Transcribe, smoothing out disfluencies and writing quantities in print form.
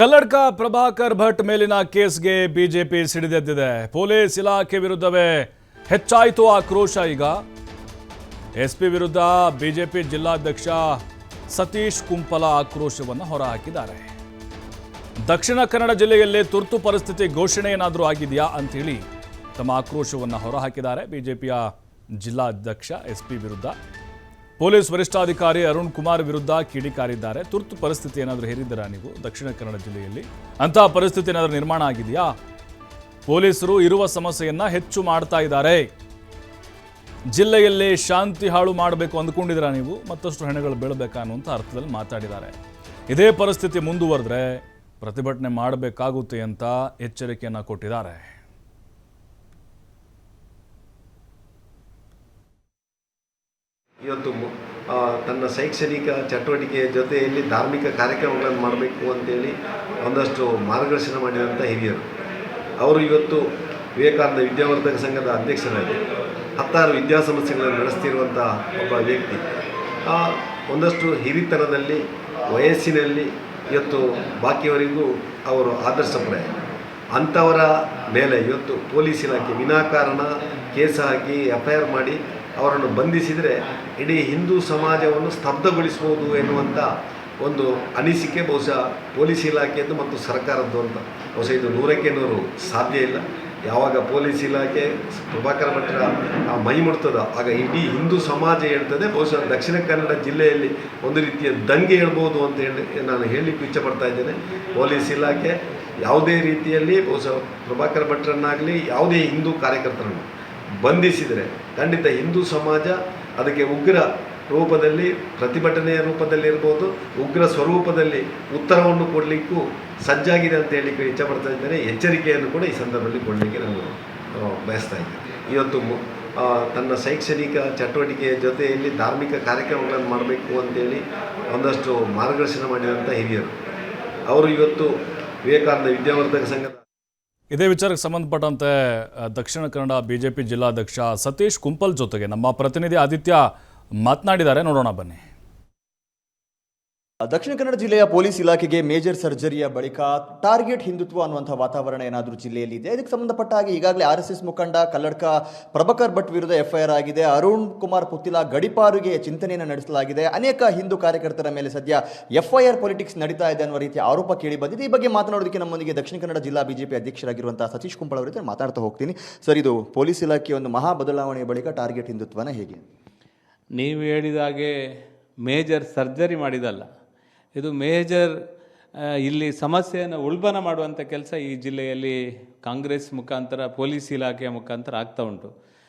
ಕಲ್ಲಡ್ಕ ಪ್ರಭಾಕರ್ ಭಟ್ ಮೇಲಿನ ಕೇಸ್ಗೆ BJP ಸಿಡಿದೆದ್ದಿದೆ. Police ಇಲಾಖೆ ವಿರುದ್ಧವೇ ಹೆಚ್ಚಾಯಿತು ಆಕ್ರೋಶ. ಈಗ ಎಸ್ಪಿ ವಿರುದ್ಧ ಬಿಜೆಪಿ ಜಿಲ್ಲಾಧ್ಯಕ್ಷ ಸತೀಶ್ ಕುಂಪಲ ಆಕ್ರೋಶವನ್ನು ಹೊರಹಾಕಿದ್ದಾರೆ. ದಕ್ಷಿಣ ಕನ್ನಡ ಜಿಲ್ಲೆಯಲ್ಲಿ ತುರ್ತು ಪರಿಸ್ಥಿತಿ ಘೋಷಣೆ ಏನಾದರೂ ಆಗಿದೆಯಾ ಅಂತೇಳಿ ತಮ್ಮ ಆಕ್ರೋಶವನ್ನು ಹೊರಹಾಕಿದ್ದಾರೆ. ಬಿಜೆಪಿಯ ಜಿಲ್ಲಾಧ್ಯಕ್ಷ ಎಸ್ಪಿ ವಿರುದ್ಧ ಪೊಲೀಸ್ ವರಿಷ್ಠಾಧಿಕಾರಿ ಅರುಣ್ ಕುಮಾರ್ ವಿರುದ್ಧ ಕಿಡಿಕಾರಿದ್ದಾರೆ. ತುರ್ತು ಪರಿಸ್ಥಿತಿ ಏನಾದರೂ ಹೇರಿದ್ದೀರಾ ನೀವು ದಕ್ಷಿಣ ಕನ್ನಡ ಜಿಲ್ಲೆಯಲ್ಲಿ? ಅಂತಹ ಪರಿಸ್ಥಿತಿ ಏನಾದರೂ ನಿರ್ಮಾಣ ಆಗಿದೆಯಾ? ಪೊಲೀಸರು ಇರುವ ಸಮಸ್ಯೆಯನ್ನ ಹೆಚ್ಚು ಮಾಡ್ತಾ ಇದ್ದಾರೆ. ಜಿಲ್ಲೆಯಲ್ಲಿ ಶಾಂತಿ ಹಾಳು ಮಾಡಬೇಕು ಅಂದ್ಕೊಂಡಿದ್ದೀರಾ ನೀವು? ಮತ್ತಷ್ಟು ಹೆಣಗಳು ಬೀಳಬೇಕಾ ಅನ್ನುವಂಥ ಅರ್ಥದಲ್ಲಿ ಮಾತಾಡಿದ್ದಾರೆ. ಇದೇ ಪರಿಸ್ಥಿತಿ ಮುಂದುವರೆದ್ರೆ ಪ್ರತಿಭಟನೆ ಮಾಡಬೇಕಾಗುತ್ತೆ ಅಂತ ಎಚ್ಚರಿಕೆಯನ್ನು ಕೊಟ್ಟಿದ್ದಾರೆ. ಇವತ್ತು ತನ್ನ ಶೈಕ್ಷಣಿಕ ಚಟುವಟಿಕೆಯ ಜೊತೆಯಲ್ಲಿ ಧಾರ್ಮಿಕ ಕಾರ್ಯಕ್ರಮಗಳನ್ನು ಮಾಡಬೇಕು ಅಂತೇಳಿ ಒಂದಷ್ಟು ಮಾರ್ಗದರ್ಶನ ಮಾಡಿದಂಥ ಹಿರಿಯರು ಅವರು ಇವತ್ತು ವಿವೇಕಾನಂದ ವಿದ್ಯಾವರ್ಧಕ ಸಂಘದ ಅಧ್ಯಕ್ಷರಾಗಿ 16 ವಿದ್ಯಾಸಂಸ್ಥೆಗಳನ್ನು ನಡೆಸ್ತಿರುವಂಥ ಒಬ್ಬ ವ್ಯಕ್ತಿ. ಒಂದಷ್ಟು ಹಿರಿತನದಲ್ಲಿ ವಯಸ್ಸಿನಲ್ಲಿ ಇವತ್ತು ಬಾಕಿಯವರಿಗೂ ಅವರು ಆದರ್ಶಪ್ರಾಯ. ಅಂಥವರ ಮೇಲೆ ಇವತ್ತು ಪೊಲೀಸ್ ಇಲಾಖೆ ವಿನಾಕಾರಣ ಕೇಸ್ ಹಾಕಿ FIR ಮಾಡಿ ಅವರನ್ನು ಬಂಧಿಸಿದರೆ ಇಡೀ ಹಿಂದೂ ಸಮಾಜವನ್ನು ಸ್ತಬ್ಧಗೊಳಿಸ್ಬೋದು ಎನ್ನುವಂಥ ಒಂದು ಅನಿಸಿಕೆ ಬಹುಶಃ ಪೊಲೀಸ್ ಇಲಾಖೆಯದ್ದು ಮತ್ತು ಸರ್ಕಾರದ್ದು ಅಂತ. ಬಹುಶಃ ಇದು 100ಕ್ಕೆ 100 ಸಾಧ್ಯ ಇಲ್ಲ. ಯಾವಾಗ ಪೊಲೀಸ್ ಇಲಾಖೆ ಪ್ರಭಾಕರ್ ಭಟ್ರ ಮೈ ಮುಟ್ತದೋ ಆಗ ಇಡೀ ಹಿಂದೂ ಸಮಾಜ ಹೇಳ್ತದೆ. ಬಹುಶಃ ದಕ್ಷಿಣ ಕನ್ನಡ ಜಿಲ್ಲೆಯಲ್ಲಿ ಒಂದು ರೀತಿಯ ದಂಗೆ ಹೇಳ್ಬೋದು ಅಂತ ಹೇಳಿ ನಾನು ಹೇಳಲಿಕ್ಕೆ ಇಚ್ಛೆಪಡ್ತಾ ಇದ್ದೇನೆ. ಪೊಲೀಸ್ ಇಲಾಖೆ ಯಾವುದೇ ರೀತಿಯಲ್ಲಿ ಬಹುಶಃ ಪ್ರಭಾಕರ್ ಭಟ್ರನ್ನಾಗಲಿ ಯಾವುದೇ ಹಿಂದೂ ಕಾರ್ಯಕರ್ತರನ್ನು ಬಂಧಿಸಿದರೆ ಖಂಡಿತ ಹಿಂದೂ ಸಮಾಜ ಅದಕ್ಕೆ ಉಗ್ರ ರೂಪದಲ್ಲಿ ಪ್ರತಿಭಟನೆಯ ರೂಪದಲ್ಲಿ ಇರ್ಬೋದು, ಉಗ್ರ ಸ್ವರೂಪದಲ್ಲಿ ಉತ್ತರವನ್ನು ಕೊಡಲಿಕ್ಕೂ ಸಜ್ಜಾಗಿದೆ ಅಂತ ಹೇಳಲಿಕ್ಕೆ ಇಚ್ಛಪಡ್ತಾ ಇದ್ದೇನೆ. ಎಚ್ಚರಿಕೆಯನ್ನು ಕೂಡ ಈ ಸಂದರ್ಭದಲ್ಲಿ ಕೊಡಲಿಕ್ಕೆ ನಾನು ಬಯಸ್ತಾ ಇದ್ದೇನೆ. ಇವತ್ತು ತನ್ನ ಶೈಕ್ಷಣಿಕ ಚಟುವಟಿಕೆಯ ಜೊತೆಯಲ್ಲಿ ಧಾರ್ಮಿಕ ಕಾರ್ಯಕ್ರಮಗಳನ್ನು ಮಾಡಬೇಕು ಅಂತೇಳಿ ಒಂದಷ್ಟು ಮಾರ್ಗದರ್ಶನ ಮಾಡಿದಂಥ ಹಿರಿಯರು ಅವರು ಇವತ್ತು ವಿವೇಕಾನಂದ ವಿದ್ಯಾವರ್ಧಕ ಸಂಘದ ಇದೇ ವಿಚಾರಕ್ಕೆ ಸಂಬಂಧಪಟ್ಟಂತೆ ದಕ್ಷಿಣ ಕನ್ನಡ ಬಿಜೆಪಿ ಜಿಲ್ಲಾಧ್ಯಕ್ಷ ಸತೀಶ್ ಕುಂಪಲ್ ಜೊತೆಗೆ ನಮ್ಮ ಪ್ರತಿನಿಧಿ ಆದಿತ್ಯ ಮಾತನಾಡಿದ್ದಾರೆ. ನೋಡೋಣ ಬನ್ನಿ. ದಕ್ಷಿಣ ಕನ್ನಡ ಜಿಲ್ಲೆಯ ಪೊಲೀಸ್ ಇಲಾಖೆಗೆ ಮೇಜರ್ ಸರ್ಜರಿಯ ಬಳಿಕ ಟಾರ್ಗೆಟ್ ಹಿಂದುತ್ವ ಅನ್ನುವಂಥ ವಾತಾವರಣ ಏನಾದರೂ ಜಿಲ್ಲೆಯಲ್ಲಿ ಇದೆ. ಇದಕ್ಕೆ ಸಂಬಂಧಪಟ್ಟ ಹಾಗೆ ಈಗಾಗಲೇ RSS ಮುಖಂಡ ಕಲ್ಲಡ್ಕ ಪ್ರಭಾಕರ್ ಭಟ್ ವಿರುದ್ಧ FIR ಆಗಿದೆ. ಅರುಣ್ ಕುಮಾರ್ ಪುತ್ತಿಲ ಗಡಿಪಾರಿಗೆ ಚಿಂತನೆಯನ್ನು ನಡೆಸಲಾಗಿದೆ. ಅನೇಕ ಹಿಂದೂ ಕಾರ್ಯಕರ್ತರ ಮೇಲೆ ಸದ್ಯ FIR ಪೊಲಿಟಿಕ್ಸ್ ನಡೀತಾ ಇದೆ ಅನ್ನುವ ರೀತಿಯ ಆರೋಪ ಕೇಳಿ ಬಂದಿದೆ. ಈ ಬಗ್ಗೆ ಮಾತನಾಡೋದಕ್ಕೆ ನಮ್ಮೊಂದಿಗೆ ದಕ್ಷಿಣ ಕನ್ನಡ ಜಿಲ್ಲಾ ಬಿಜೆಪಿ ಅಧ್ಯಕ್ಷರಾಗಿರುವಂತಹ ಸತೀಶ್ ಕುಂಪಲ್ ಅವರ ಜೊತೆ ಮಾತಾಡ್ತಾ ಹೋಗ್ತೀನಿ. ಸರ್, ಇದು ಪೊಲೀಸ್ ಇಲಾಖೆಯ ಒಂದು ಮಹಾ ಬದಲಾವಣೆಯ ಬಳಿಕ ಟಾರ್ಗೆಟ್ ಹಿಂದುತ್ವನ ಹೇಗೆ? ನೀವು ಹೇಳಿದಾಗೆ ಮೇಜರ್ ಸರ್ಜರಿ ಮಾಡಿದಲ್ಲ, ಇದು ಮೇಜರ್ ಇಲ್ಲಿ ಸಮಸ್ಯೆಯನ್ನು ಉಲ್ಬಣ ಮಾಡುವಂಥ ಕೆಲಸ ಈ ಜಿಲ್ಲೆಯಲ್ಲಿ ಕಾಂಗ್ರೆಸ್ ಮುಖಾಂತರ ಪೊಲೀಸ್ ಇಲಾಖೆಯ ಮುಖಾಂತರ ಆಗ್ತಾ ಉಂಟು.